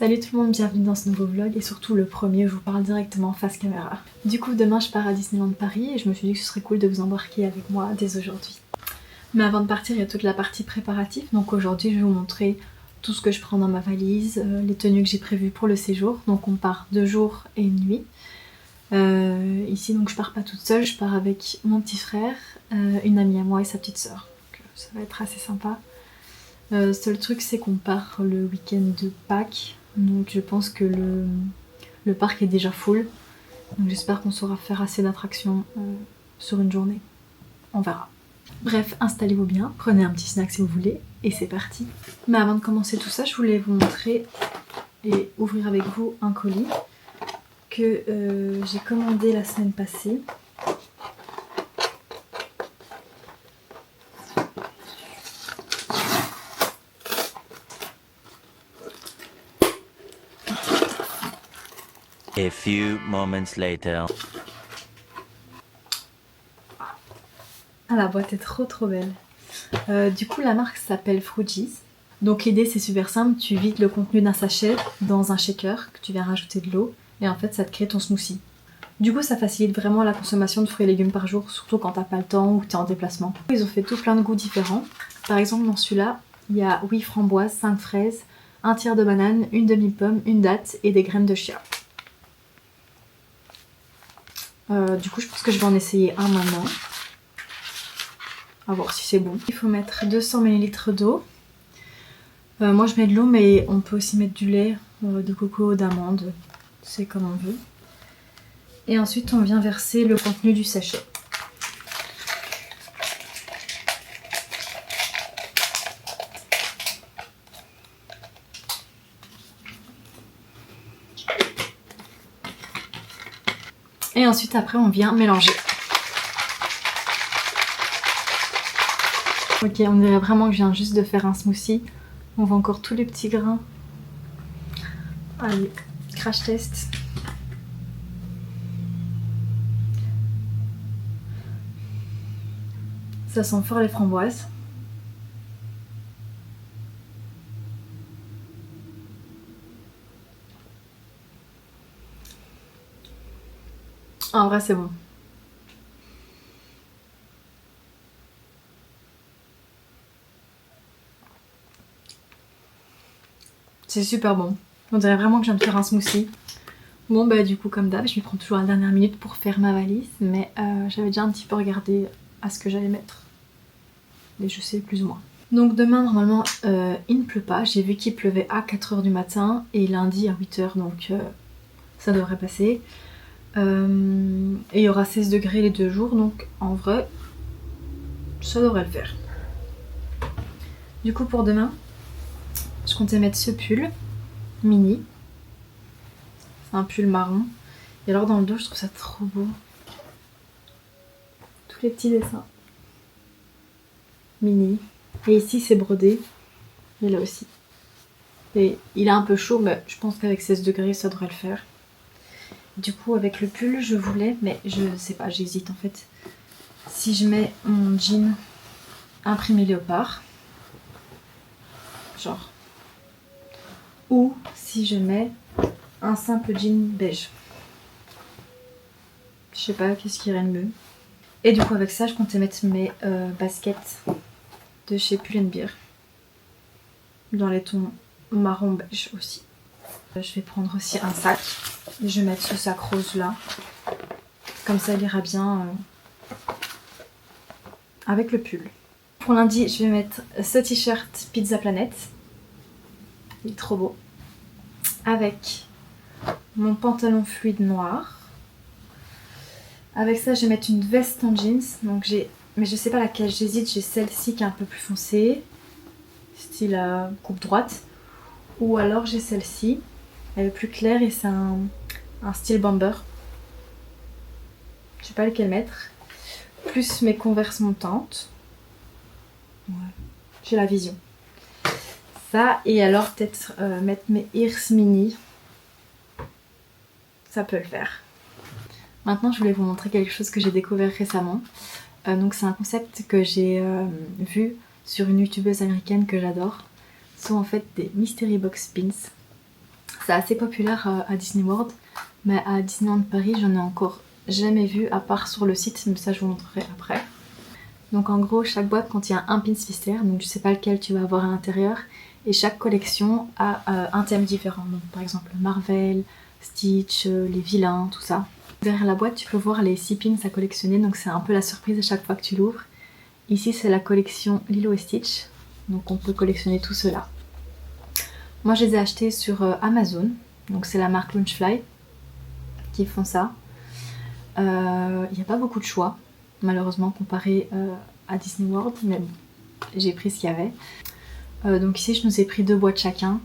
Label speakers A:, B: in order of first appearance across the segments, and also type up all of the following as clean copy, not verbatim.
A: Salut tout le monde, bienvenue dans ce nouveau vlog et surtout le premier où je vous parle directement face caméra. Du coup demain je pars à Disneyland Paris et je me suis dit que ce serait cool de vous embarquer avec moi dès aujourd'hui. Mais avant de partir il y a toute la partie préparative, donc aujourd'hui je vais vous montrer tout ce que je prends dans ma valise, les tenues que j'ai prévues pour le séjour. Donc on part 2 jours et 1 nuit. Ici donc je pars pas toute seule, je pars avec mon petit frère, une amie à moi et sa petite sœur. Donc ça va être assez sympa. Seul truc c'est qu'on part le week-end de Pâques, donc je pense que le parc est déjà full. Donc j'espère qu'on saura faire assez d'attractions sur une journée. On verra. Bref, installez-vous bien, prenez un petit snack si vous voulez, et c'est parti. Mais avant de commencer tout ça, je voulais vous montrer et ouvrir avec vous un colis que j'ai commandé la semaine passée.
B: A few moments later.
A: Ah, la boîte est trop belle. Du coup la marque s'appelle Fruities. Donc l'idée c'est super simple, tu vides le contenu d'un sachet dans un shaker que tu viens rajouter de l'eau et en fait ça te crée ton smoothie. Du coup ça facilite vraiment la consommation de fruits et légumes par jour, surtout quand t'as pas le temps ou que t'es en déplacement. Ils ont fait tout plein de goûts différents. Par exemple dans celui-là, il y a 8 framboises, 5 fraises, un tiers de banane, une demi-pomme, une date et des graines de chia. Du coup je pense que je vais en essayer un maintenant. À voir si c'est bon. Il faut mettre 200 ml d'eau. Moi je mets de l'eau mais on peut aussi mettre du lait, de coco, d'amande, c'est comme on veut. Et ensuite on vient verser le contenu du sachet. Et ensuite après on vient mélanger. Ok, on dirait vraiment que je viens juste de faire un smoothie. On voit encore tous les petits grains. Allez, crash test. Ça sent fort les framboises. En vrai c'est bon. C'est super bon. On dirait vraiment que je viens de faire un smoothie. Bon bah du coup comme d'hab, je m'y prends toujours à la dernière minute pour faire ma valise. Mais j'avais déjà un petit peu regardé à ce que j'allais mettre. Et je sais plus ou moins. Donc demain normalement il ne pleut pas. J'ai vu qu'il pleuvait à 4 h du matin et lundi à 8 h, donc ça devrait passer. Et il y aura 16 degrés les 2 jours, donc en vrai ça devrait le faire. Du coup pour demain, je comptais mettre ce pull mini. C'est un pull marron. Et alors dans le dos je trouve ça trop beau. Tous les petits dessins. Mini. Et ici c'est brodé. Et là aussi. Et il est un peu chaud mais je pense qu'avec 16 degrés ça devrait le faire. Du coup avec le pull je voulais, mais je sais pas, j'hésite en fait. Si je mets mon jean imprimé léopard, genre, ou si je mets un simple jean beige. Je sais pas qu'est-ce qui irait le mieux. Et du coup avec ça je comptais mettre mes baskets de chez Pull & Bear dans les tons marron beige aussi. Je vais prendre aussi un sac. Je vais mettre ce sac rose là. Comme ça il ira bien avec le pull. Pour lundi je vais mettre ce t-shirt Pizza Planet. Il est trop beau. Avec mon pantalon fluide noir. Avec ça je vais mettre une veste en jeans. Donc mais je sais pas laquelle, j'hésite. J'ai celle-ci qui est un peu plus foncée, style coupe droite. Ou alors j'ai celle-ci. Elle est plus claire et c'est un style bomber. Je sais pas lequel mettre. Plus mes Converse montantes. Ouais. J'ai la vision. Ça, et alors peut-être mettre mes Ears mini. Ça peut le faire. Maintenant je voulais vous montrer quelque chose que j'ai découvert récemment. Donc c'est un concept que j'ai vu sur une youtubeuse américaine que j'adore. Ce sont en fait des mystery box pins. C'est assez populaire à Disney World, mais à Disneyland Paris, j'en ai encore jamais vu à part sur le site, mais ça je vous montrerai après. Donc en gros, chaque boîte contient un pins Pfister, donc je sais pas lequel tu vas avoir à l'intérieur, et chaque collection a un thème différent. Donc par exemple Marvel, Stitch, les vilains, tout ça. Derrière la boîte, tu peux voir les 6 pins à collectionner, donc c'est un peu la surprise à chaque fois que tu l'ouvres. Ici, c'est la collection Lilo et Stitch, donc on peut collectionner tout cela. Moi, je les ai achetés sur Amazon, donc c'est la marque Launchfly qui font ça. Il n'y a pas beaucoup de choix, malheureusement, comparé à Disney World, mais bon, j'ai pris ce qu'il y avait. Donc ici, je nous ai pris 2 boîtes chacun,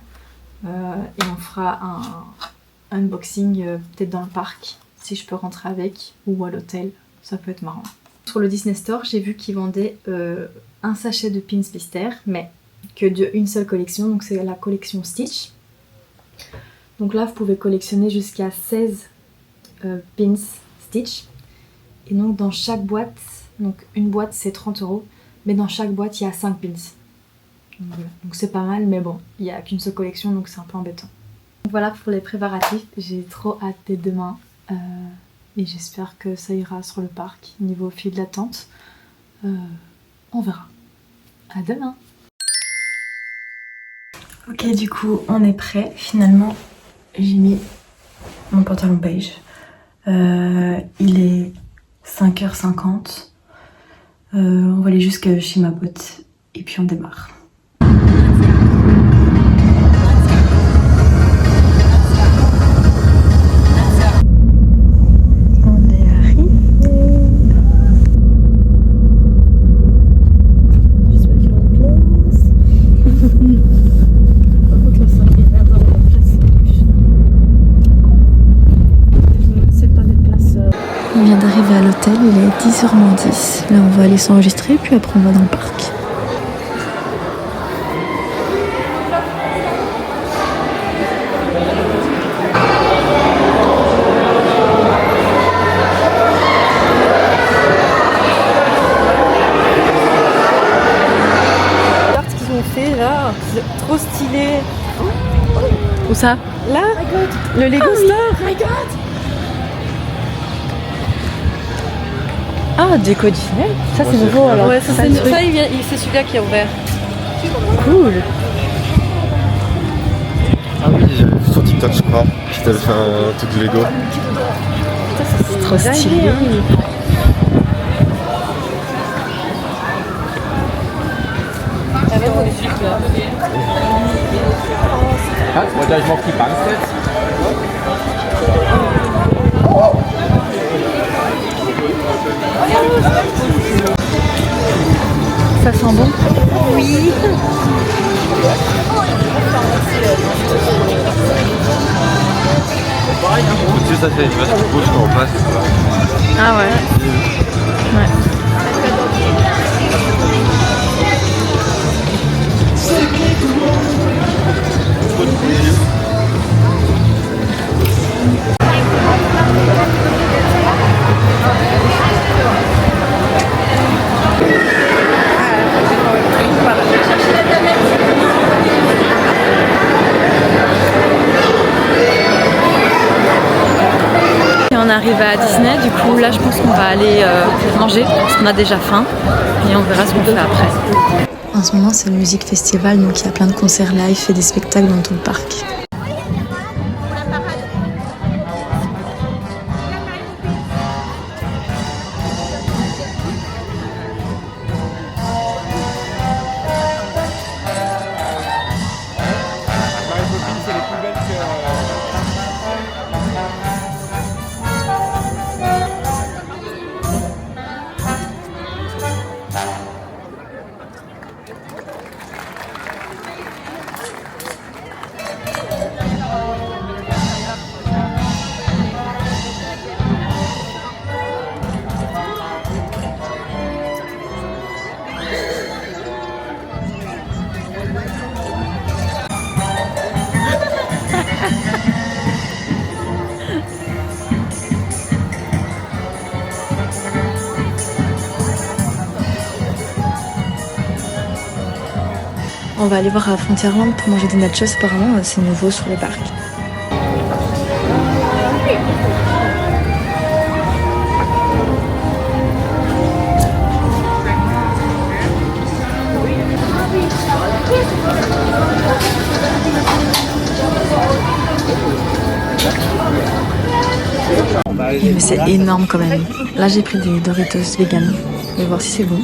A: et on fera un unboxing peut-être dans le parc, si je peux rentrer avec, ou à l'hôtel, ça peut être marrant. Sur le Disney Store, j'ai vu qu'ils vendaient un sachet de pins Pfister, mais que d'une seule collection, donc c'est la collection Stitch. Donc là, vous pouvez collectionner jusqu'à 16 pins Stitch. Et donc dans chaque boîte, donc une boîte c'est 30 €, mais dans chaque boîte il y a 5 pins. Donc voilà. Donc c'est pas mal, mais bon, il n'y a qu'une seule collection, donc c'est un peu embêtant. Donc voilà pour les préparatifs, j'ai trop hâte d'être demain. Et j'espère que ça ira sur le parc. Niveau file d'attente, on verra. À demain. Ok, du coup, on est prêt. Finalement, j'ai mis mon pantalon beige. Il est 5h50. On va aller jusqu'à chez ma pote et puis on démarre. On vient d'arriver à l'hôtel, il est 10h-10. Là on va aller s'enregistrer puis après on va dans le parc.
C: Regarde ce qu'ils ont fait là, c'est trop stylé.
A: Où ça?
C: Là, le Lego Store. Regarde.
A: Ah, déco Disney. Ça c'est nouveau alors.
C: Ouais, ça c'est celui-là qui est ouvert.
A: Cool.
D: Ah oui, j'avais vu sur TikTok, je crois, qui t'avait fait un truc de Lego.
A: C'est trop stylé.
E: Wollt ihr euch mal auf die Bank setzen?
A: Ça sent bon?
C: Oui.
D: Tu sais, ça fait une vache de gauche quand on passe.
A: Ah ouais. Ouais. On est arrivé à Disney, du coup là je pense qu'on va aller manger parce qu'on a déjà faim et on verra ce qu'on fait après. En ce moment c'est le Music Festival, donc il y a plein de concerts live et des spectacles dans tout le parc. On va aller voir à Frontierland pour manger des nachos, apparemment c'est nouveau sur le parc. c'est énorme quand même. Là j'ai pris des Doritos vegan. On va voir si c'est bon.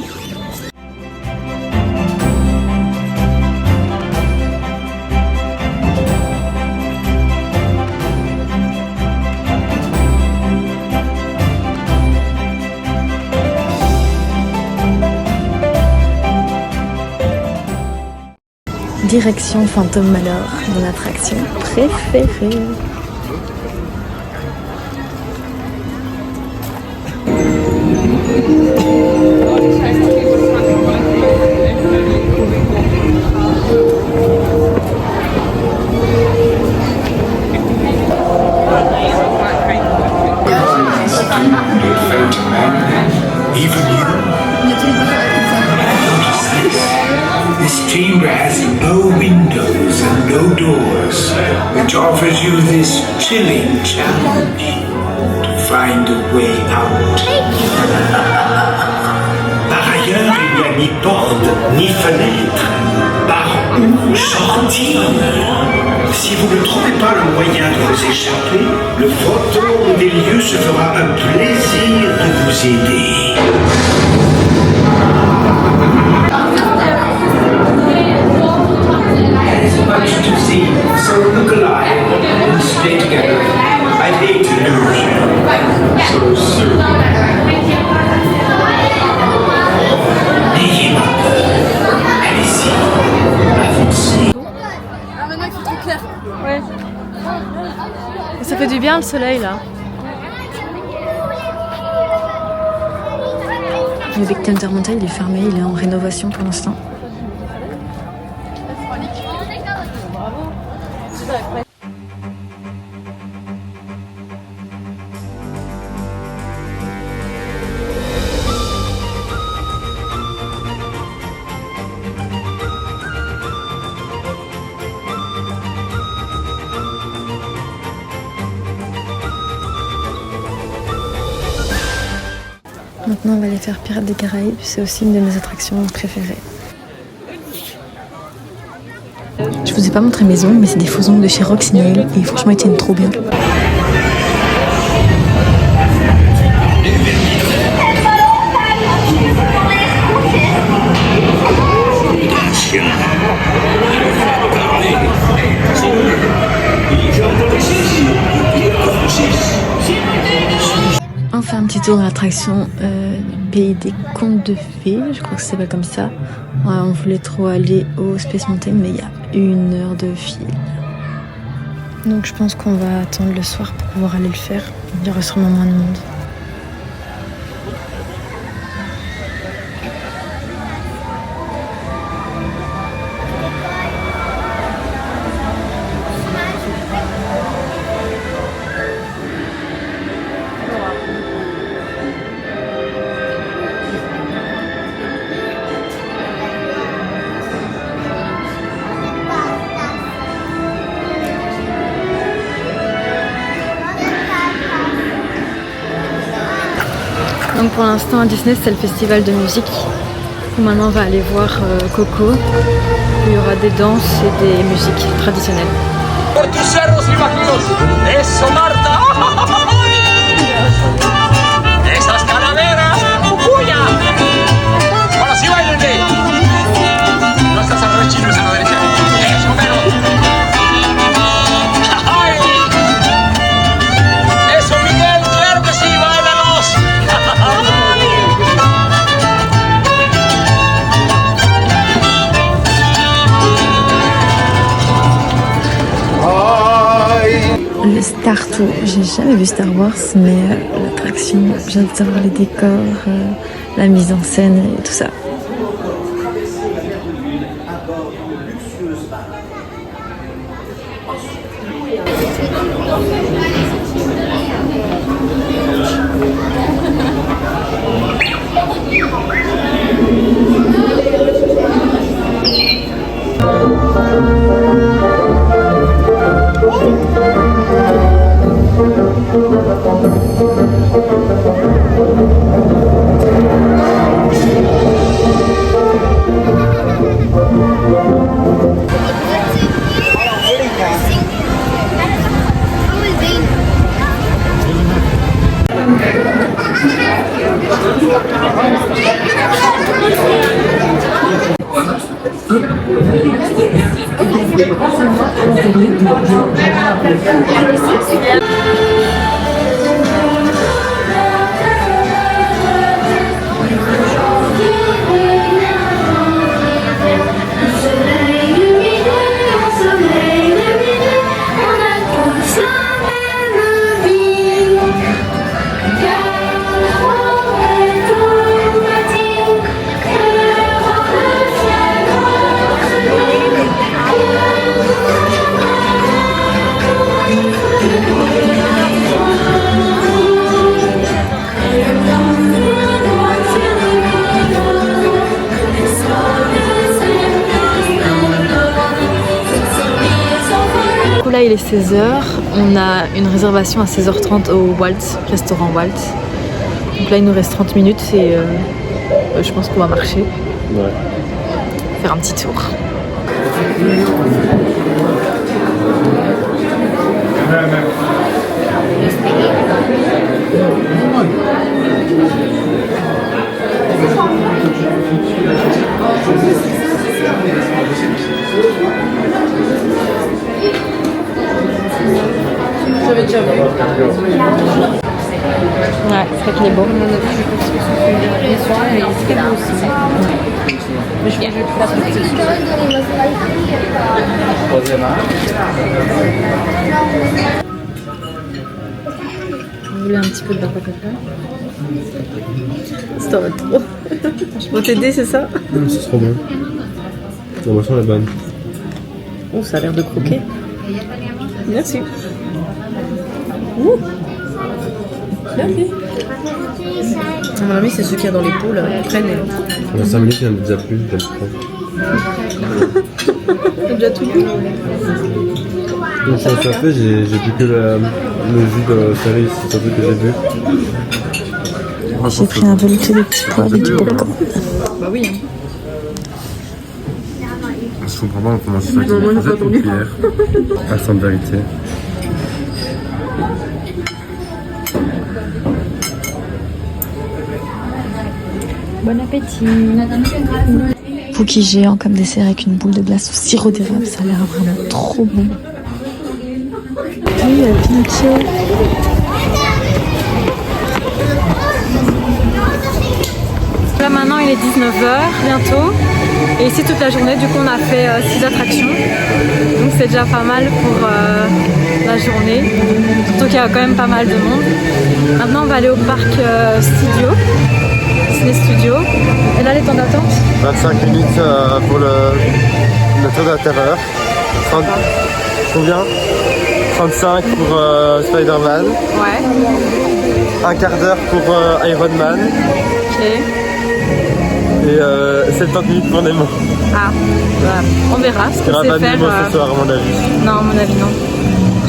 A: Direction Phantom Manor, mon attraction préférée.
F: This chamber has no windows and no doors, which offers you this chilling challenge to find a way out. Par ailleurs, il n'y a ni porte ni fenêtre. Par où sortir? Si vous ne trouvez pas le moyen de vous échapper, le fantôme des lieux se fera un plaisir de vous aider. Much to see, so look alive and stay together. I hate to lose you so soon. N'ayez pas peur. Allez-y, avancez.
C: Ah, maintenant il fait tout clair. Ouais. Ça fait du bien le soleil là.
A: Le Big Thunder Mountain il est fermé, il est en rénovation pour l'instant. Maintenant on va aller faire Pirates des Caraïbes, c'est aussi une de mes attractions préférées. Je vous ai pas montré mes ongles mais c'est des faux ongles de chez Roxy et franchement ils tiennent trop bien. On fait un petit tour dans l'attraction Pays des Contes de Fées, je crois que c'est pas comme ça. Ouais, on voulait trop aller au Space Mountain mais il y a 1 heure de file. Donc je pense qu'on va attendre le soir pour pouvoir aller le faire. Il y aura sûrement moins de monde. Donc pour l'instant à Disney c'est le festival de musique. Maintenant on va aller voir Coco. Il y aura des danses et des musiques traditionnelles.
G: Por tus cerros y bajíos, eso Marta. Esas calaveras, ¡Uya! Ahora sí bailenle. No estás al revés, chino, es a la derecha. Eso, pero. ¡Ay! Eso, Miguel, claro que sí, bailanos.
A: Le Star Tour, j'ai jamais vu Star Wars mais l'attraction, j'adore les décors, la mise en scène et tout ça. Là il est 16h, on a une réservation à 16h30 au Walt, restaurant Walt. Donc là il nous reste 30 minutes et je pense qu'on va marcher.
D: Ouais.
A: Faire un petit tour.
C: J'avais déjà vu.
A: Ouais, c'est vrai qu'il est beau.
C: Mais je crois que je vais plus la
A: Vous voulez un petit peu de papa coca? Ça va trop. Je peux t'aider, c'est ça?
D: C'est trop bon. La boisson est bonne.
A: Oh, ça a l'air de croquer. Merci. Ouh. Merci.
C: À mon avis, c'est ceux qu'il y a dans les pots là. Prennent et...
D: On a 5 minutes, il y en a déjà plus.
A: T'as déjà tout bu?
D: Donc ça fait, j'ai plus que le jus de cerise, c'est surtout que j'ai bu.
A: J'ai pris un velouté de petits pois avec du popcorn.
C: Bah oui.
D: Je comprends pas comment c'est ça qu'ils ont fait une cuillère. À sans vérité.
A: Bon appétit. Cookie géant comme dessert avec une boule de glace au sirop d'érable, ça a l'air vraiment trop bon. Oui, Pinocchio. Là maintenant il est 19h bientôt. Et ici toute la journée, du coup on a fait 6 attractions. Donc c'est déjà pas mal pour la journée. Surtout qu'il y a quand même pas mal de monde. Maintenant on va aller au parc Studio. Disney Studio. Et là les temps d'attente?
D: 25 minutes pour le tour de la terreur. 30, combien? 35 pour Spider-Man.
A: Ouais.
D: Un quart d'heure pour Iron Man.
A: Ok.
D: Et 70 minutes pour Nemo.
A: Ah, bah, on verra ce
D: Il n'y
A: qu'on
D: aura
A: sait
D: pas de
A: faire.
D: Nemo ce soir à mon avis.
A: Non, à mon avis non.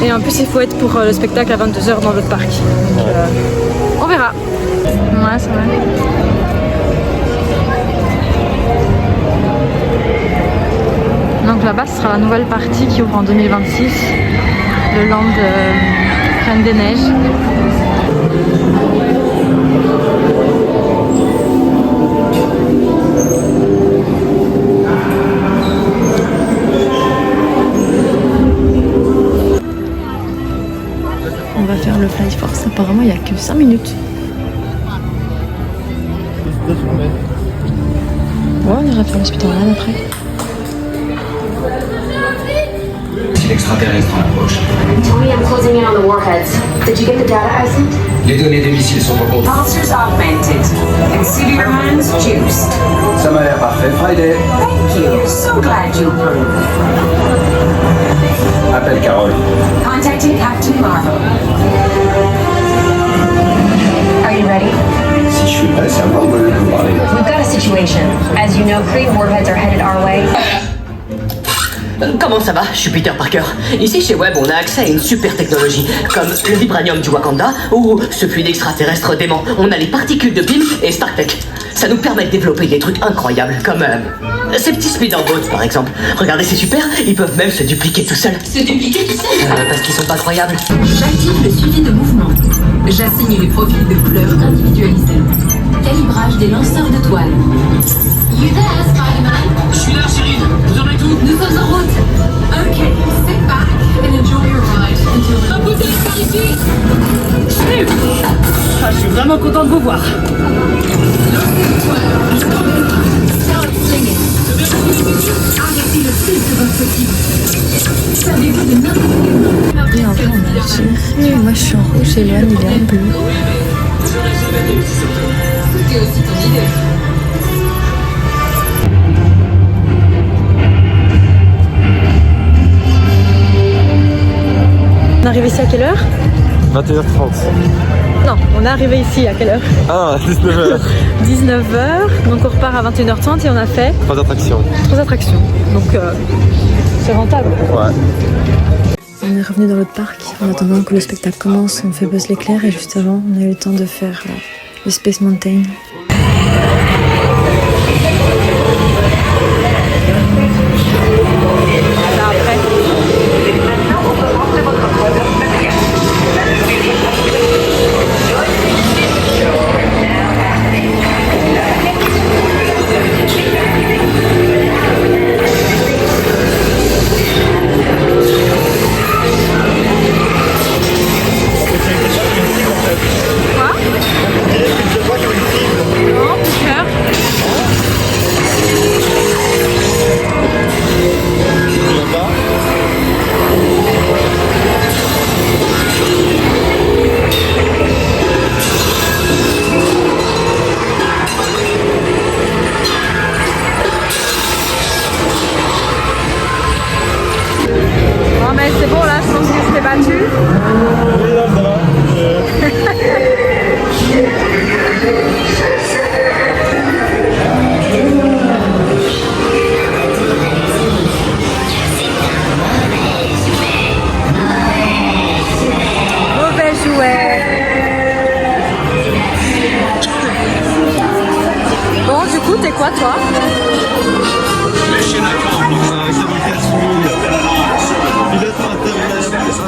A: Et en plus il faut être pour le spectacle à 22h dans l'autre parc. Donc, on verra. Ouais, c'est vrai. Donc là-bas ce sera la nouvelle partie qui ouvre en 2026. Le Land Reine des Neiges. On va faire le Fly Force, apparemment il n'y a que 5 minutes. Ouais, on ira faire l'Hospital après.
F: Si l'extraterrestre en approche.
H: Tony, I'm closing in on the warheads. Did you get the data I sent?
F: Les données des missiles sont en cours.
H: Pulsars augmented. And CV rounds juiced.
F: Ça m'a l'air parfait, Friday.
H: Thank you. So glad you approve.
F: Appelle Carole.
H: Contacting Captain Marvel. Are you ready?
F: Si je suis prêt, c'est à moi de vous parler.
H: We've got a situation. As you know, Kree warheads are headed our way.
I: Comment ça va? Je suis Peter Parker. Ici chez Webb, on a accès à une super technologie, comme le vibranium du Wakanda ou ce fluide extraterrestre dément. On a les particules de Pym et Startech. Ça nous permet de développer des trucs incroyables, comme ces petits speederboats par exemple. Regardez, c'est super, ils peuvent même se dupliquer tout seuls.
H: Se dupliquer tout seul?
I: Parce qu'ils sont pas croyables.
H: J'active le suivi de mouvement. J'assigne les profils de couleurs individualisés. Calibrage des lanceurs de toile. You there, Spider-Man?
G: Je suis là, Cyril. Vous en êtes où?
H: Nous sommes en route. Okay, sit back and enjoy your ride until the
I: vraiment content de vous voir.
C: Et enfin on a géré. Moi je suis en rouge et Loane il est en bleu. On est arrivé ici à quelle heure?
D: 21h30.
C: Non, on est arrivé ici à quelle heure?
D: Ah, 19h.
C: 19h, donc on repart à 21h30 et on a fait
D: 3 attractions.
C: 3 attractions. Donc c'est rentable.
D: Ouais.
C: On est revenu dans l'autre parc en attendant que le spectacle commence. On fait Buzz l'éclair et juste avant, on a eu le temps de faire le Space Mountain.
A: C'est bon là, je pense que je t'ai battu.
D: Oui, là, ça va.
A: Mauvais jouet. Bon, du coup, t'es quoi toi?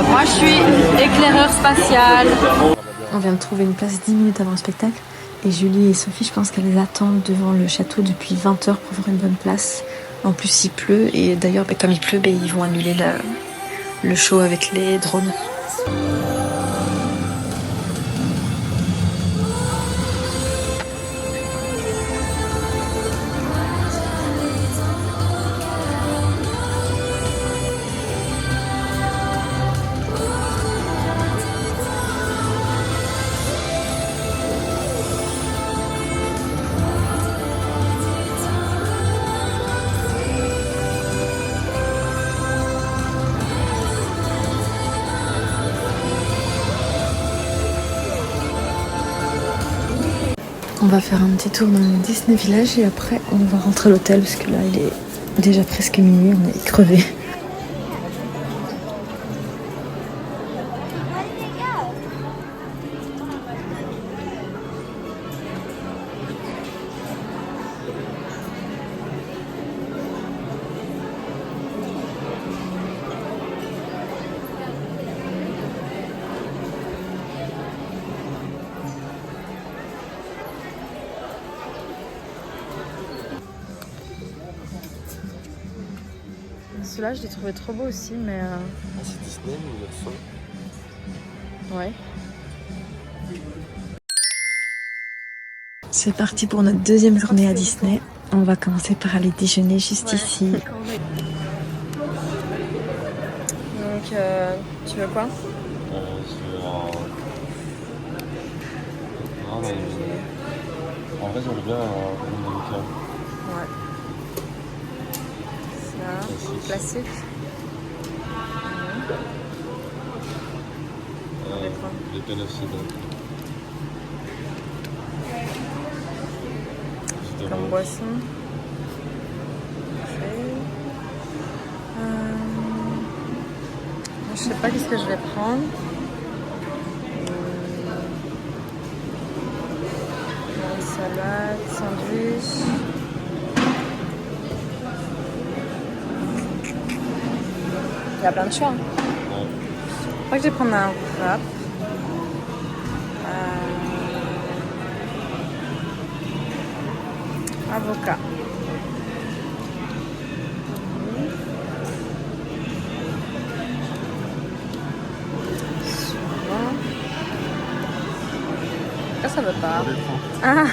A: Moi, je suis éclaireur spatial.
C: On vient de trouver une place 10 minutes avant le spectacle. Et Julie et Sophie, je pense qu'elles attendent devant le château depuis 20 h pour avoir une bonne place. En plus, il pleut. Et d'ailleurs, comme il pleut, ils vont annuler le show avec les drones. On va faire un petit tour dans le Disney Village et après on va rentrer à l'hôtel parce que là il est déjà presque minuit, on est crevés. Celui-là, je l'ai trouvé trop beau aussi, mais...
D: C'est Disney, mais il y a
C: Ouais. C'est parti pour notre deuxième journée à Disney. On va commencer par aller déjeuner juste ici. Donc, tu veux quoi?
D: En vrai, j'aurais bien un américain.
C: Ouais. Ça, classique.
D: Les peines aussi,
C: comme boisson. Je sais pas qu'est-ce que je vais prendre. Salade, sandwich. Il y a plein de choix. Hein. Je crois que je vais prendre un wrap. Avocat. Ça va ça. Ah.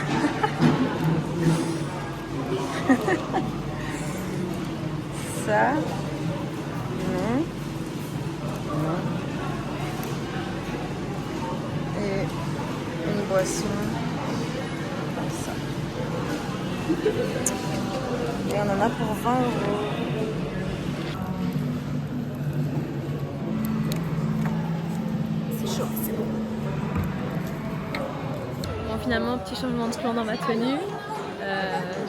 C: Ça. Non. Non. Et une boisson. Comme ça. Et on en a pour 20 €. C'est chaud, c'est bon.
A: Bon, finalement, petit changement de plan dans ma tenue.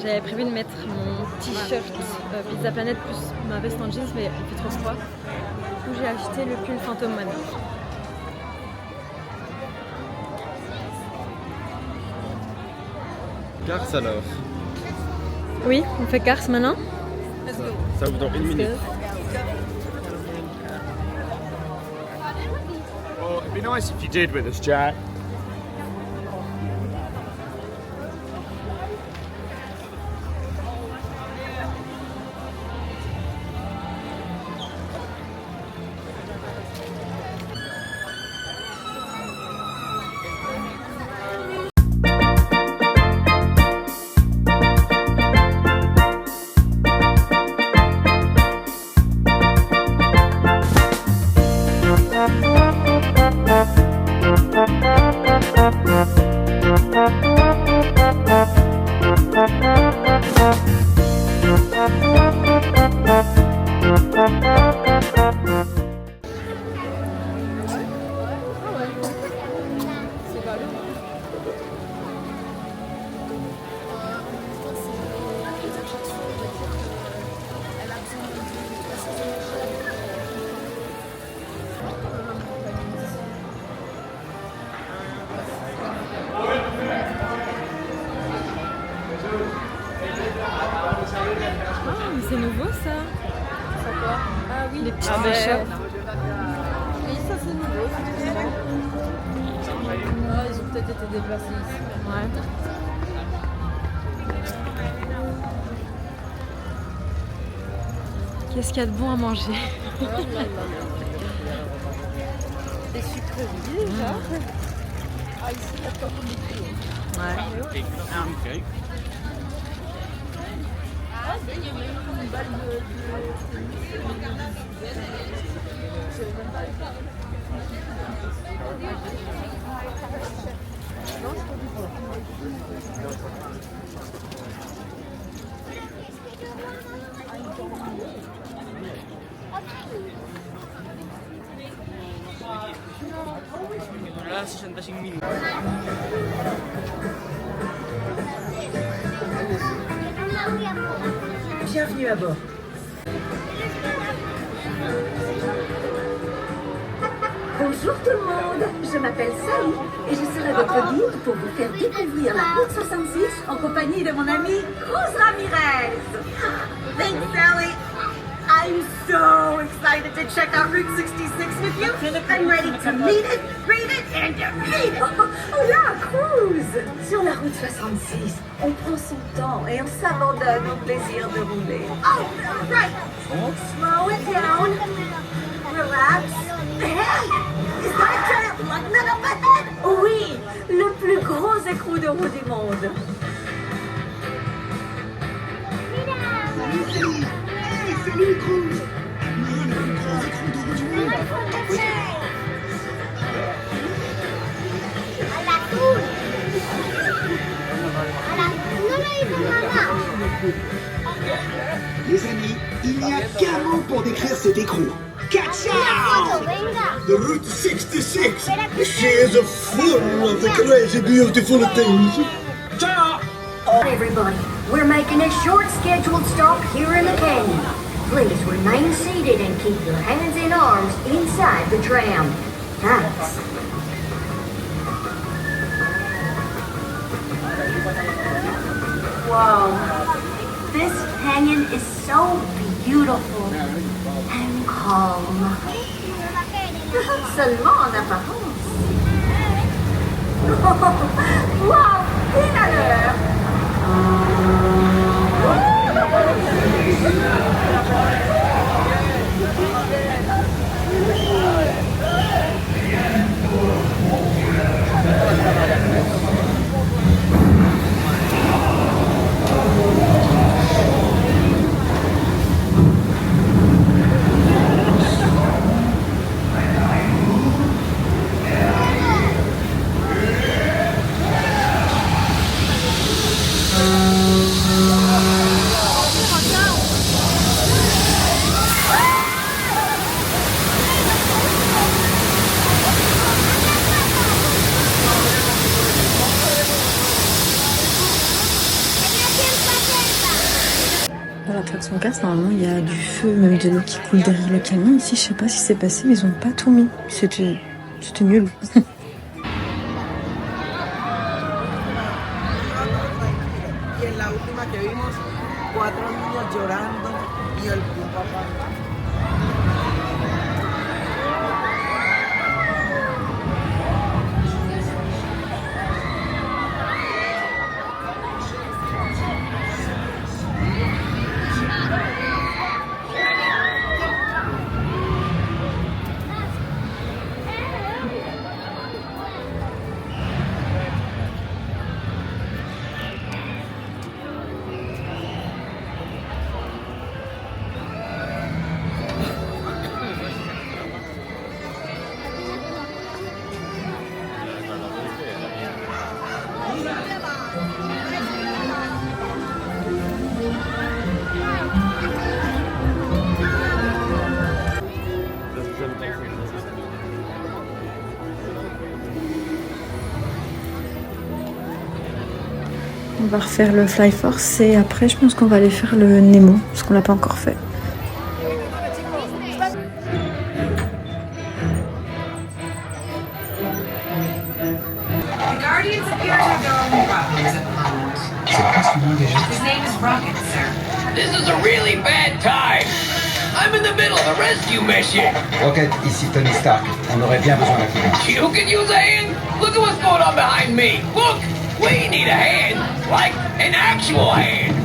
A: J'avais prévu de mettre mon t-shirt Pizza Planet plus ma veste en jeans, mais il fait trop froid. Du coup, j'ai acheté le pull Phantom Manor.
D: Garce alors.
A: Oui, on fait Cars maintenant.
D: Ça vous dans 1 minute.
E: Well, it'd be nice if you did with us, Jack.
A: C'est nouveau ça. Ça quoi? Ah oui, les petites échoppes.
C: Oui, ça c'est nouveau. Ah, ils ont peut-être été déplacés ici.
A: Ouais. Qu'est-ce qu'il y a de bon à manger?
C: Des sucreries déjà. Ah, ici, il y a pas beaucoup de fruits.
A: Ouais.
C: Il y a même une balle de...
I: Bienvenue à bord. Bonjour tout le monde, je m'appelle Sally et je serai votre guide pour vous faire découvrir la Route 66 en compagnie de mon ami Cruz Ramirez. Thanks Sally. I'm so excited to check out Route 66 with you. I'm ready to meet it, read it and defeat it. Oh là, Cruz! Sur la Route 66, on prend son temps et on s'abandonne au plaisir de rouler. Oh, right. Slow it down. Relax. Hey! Is that a giant lug nut up ahead? Oui, le plus gros écrou de roue du monde.
F: Salut Cruz! Le plus gros écrou de roue du monde! Les amis, il n'y a qu'un mot pour décrire cet écrou. Catch out! The Route 66! She is full of the crazy beautiful things. Ciao!
H: Everybody, we're making a short scheduled stop here in the canyon. Please remain seated and keep your hands and arms inside the tram. Thanks.
I: Wow, this canyon is so beautiful and calm. Seulement en apparence. Wow, une à l'heure.
C: klaxon casse, normalement il y a du feu, même de l'eau qui coule derrière le camion. Ici, je sais pas si c'est passé, mais ils ont pas tout mis. C'était nul. On va refaire le Fly Force et après je pense qu'on va aller faire le Nemo parce qu'on l'a pas encore fait.
G: This is a really bad time. I'm in the middle of a rescue mission.
J: Rocket, ici Tony Stark. On aurait bien besoin d'un coup de main.
G: You can use a hand. Look at what's going on behind me. Look, we need a hand, like an actual hand.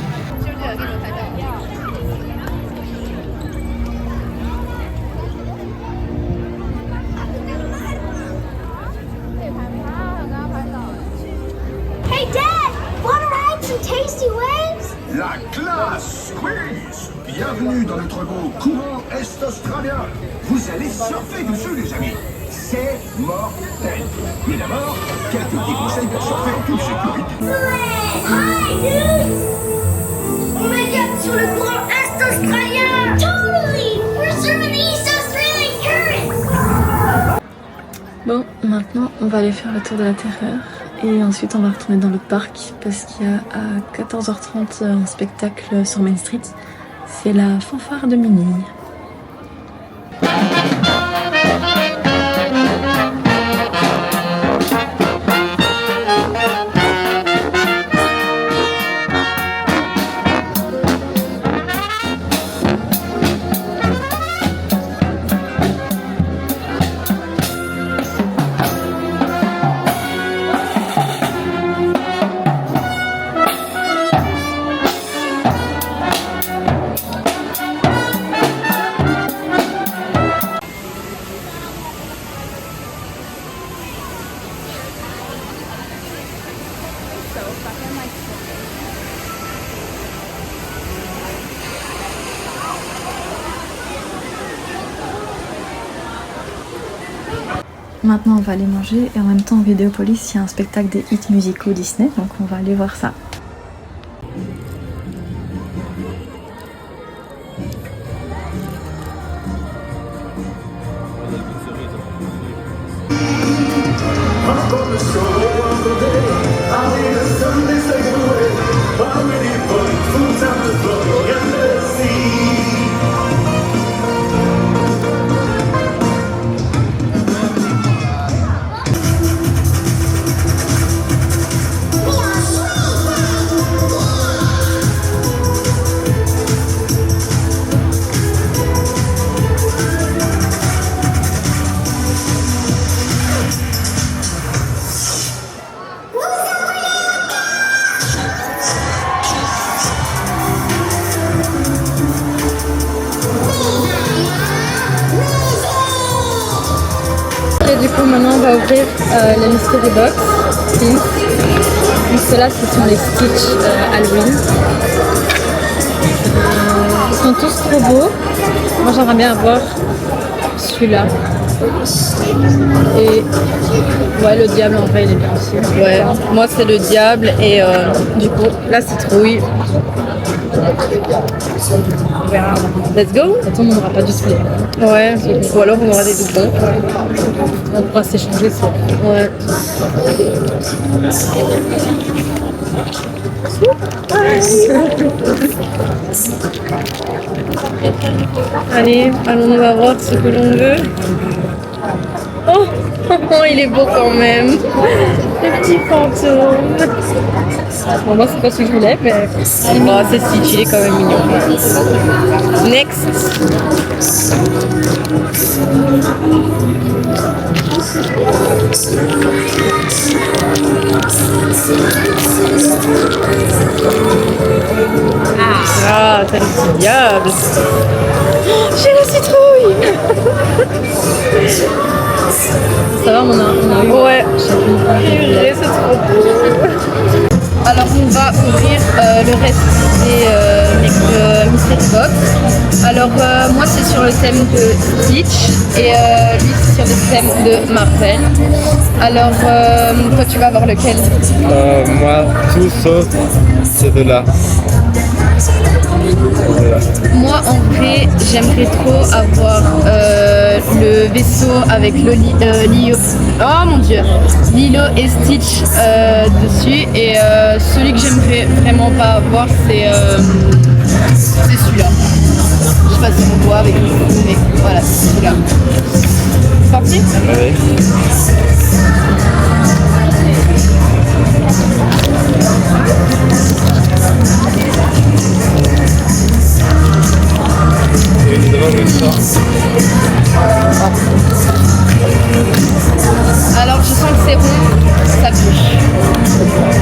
H: Hey, Dad! Wanna ride some tasty waves?
F: La classe, Squeeze. Bienvenue dans notre beau courant est-australien. Vous allez surfer dessus, les amis. C'est mortel. Mais d'abord, quelques petits conseils pour surfer en toute sécurité.
H: Hi, dude! On va dire sur le courant est-australien! Totally! We're surfing the East Australian current!
C: Bon, maintenant on va aller faire le tour de l'intérieur et ensuite on va retourner dans le parc parce qu'il y a à 14h30 un spectacle sur Main Street. C'est la fanfare de Minnie. Maintenant on va aller manger et en même temps au Vidéopolis il y a un spectacle des hits musicaux Disney, donc on va aller voir ça. Et du coup maintenant on va ouvrir la mystery box. Donc ceux-là ce sont les Stitch Halloween. Ils sont tous trop beaux. Moi j'aimerais bien avoir celui-là. Et ouais, le diable en vrai il est bien aussi. Ouais, moi c'est le diable et du coup la citrouille. On verra. Let's go. Attends, on n'aura pas du split. Ouais, ou alors on aura des doublons. On pourra s'échanger ça. Ouais.
K: Allez, allons-nous avoir ce que l'on veut. Oh, il est beau quand même. Le petit fantôme. Bon, moi, c'est pas ce que je voulais, mais bon, c'est Stitch, il est quand même mignon. Next. Ah, t'as le petit diable. Oh, j'ai la citrouille. Ça va, on a eu. Ouais, c'est trop beau. Alors on va ouvrir le reste des Mystery Box. Alors moi c'est sur le thème de Stitch et lui c'est sur le thème de Marvel. Alors toi tu vas avoir lequel?
D: Moi, tout sauf ces deux-là.
K: Moi en vrai j'aimerais trop avoir le vaisseau avec Lilo, oh mon dieu, Lilo et Stitch dessus et celui que j'aimerais vraiment pas avoir c'est celui-là. Je sais pas si on voit avec le mais voilà c'est celui-là. C'est parti?
D: Oui.
K: Alors je sens que c'est rond, ça pue.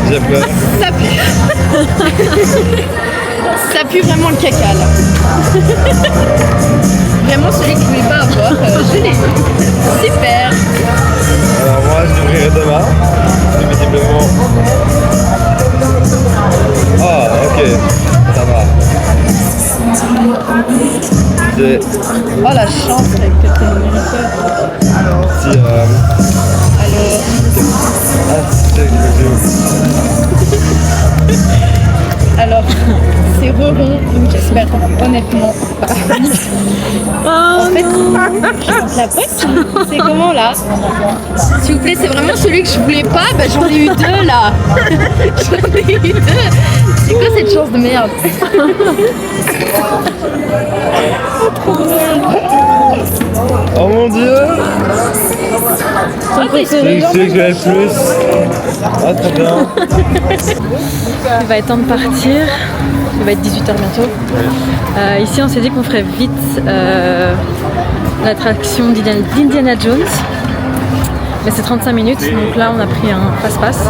D: J'ai peur.
K: Ça pue. Ça pue vraiment le caca là. Vraiment celui que je voulais pas avoir, je l'ai. Super.
D: Alors moi je l'ouvrirai demain, visiblement. Ah ok, ça va.
K: Oh la chance avec Captain America.
D: Si
K: Alors, c'est rond, donc j'espère honnêtement pas. En fait, la boîte, c'est comment là? S'il vous plaît, c'est vraiment celui que je voulais pas, bah j'en ai eu deux là. J'en ai eu deux. C'est quoi cette chance de merde?
D: Oh mon dieu!
K: Ton préféré?
D: C'est celui que j'avais le plus. Ah très bien.
C: Il va être temps de partir. Il va être 18h bientôt. Ici on s'est dit qu'on ferait vite l'attraction d'Indiana Jones. Mais c'est 35 minutes, donc là on a pris un passe-passe.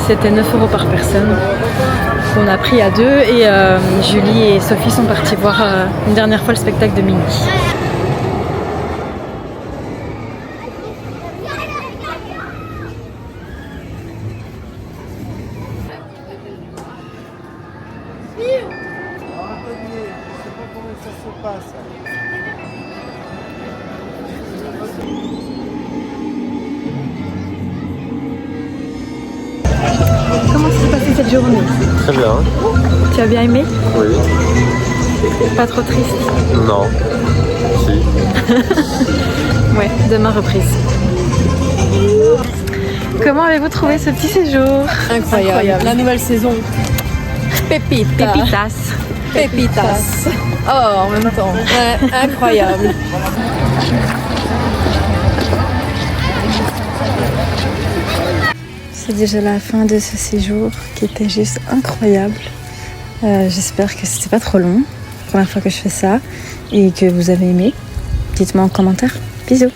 C: C'était 9 € par personne. On a pris à deux et Julie et Sophie sont parties voir une dernière fois le spectacle de Minnie. Comment s'est passée cette journée?
D: Très bien.
C: Tu as bien aimé?
D: Oui.
C: Pas trop triste?
D: Non. Si.
C: Ouais, demain reprise. Comment avez-vous trouvé ce petit séjour?
K: Incroyable. La nouvelle saison. Pépita.
C: Pépitas.
K: Pépitas. Oh, en même temps. Ouais, incroyable.
C: C'est déjà la fin de ce séjour qui était juste incroyable. J'espère que c'était pas trop long. Première fois que je fais ça et que vous avez aimé. Dites-moi en commentaire. Bisous.